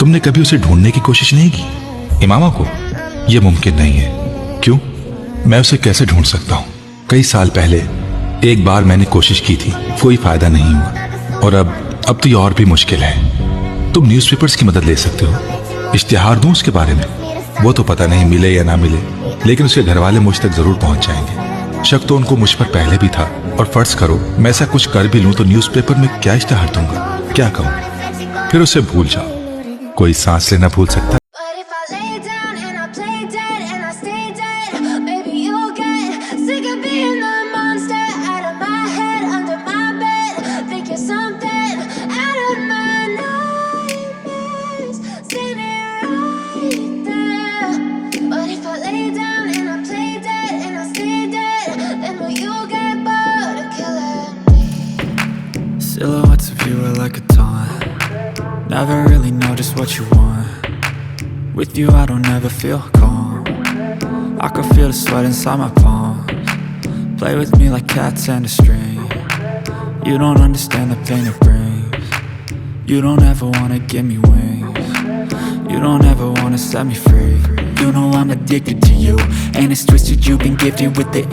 तुमने कभी उसे ढूंढने की कोशिश नहीं की? इमामा को? यह मुमकिन नहीं है। क्यों? मैं उसे कैसे ढूंढ सकता हूँ? कई साल पहले एक बार मैंने कोशिश की थी, कोई फायदा नहीं हुआ। और अब तो ये और भी मुश्किल है। तुम न्यूज़पेपर्स की मदद ले सकते हो। इश्तिहार दूं उसके बारे में? वो तो पता नहीं मिले या ना मिले, लेकिन उसके घर वाले मुझ तक जरूर पहुंच जाएंगे। शक तो उनको मुझ पर पहले भी था। और फर्ज करो मैं ऐसा कुछ कर भी लूं तो न्यूज़पेपर में क्या इश्तिहार दूंगा? क्या कहूं? फिर उसे भूल जाओ। कोई सांस लेना भूल सकता? Silhouettes of you are like a taunt. Never really know just what you want. With you I don't ever feel calm. I can feel the sweat inside my palms. Play with me like cats and a string. You don't understand the pain it brings. You don't ever wanna give me wings. You don't ever wanna set me free. You know I'm addicted to you, and it's twisted, you've been gifted with the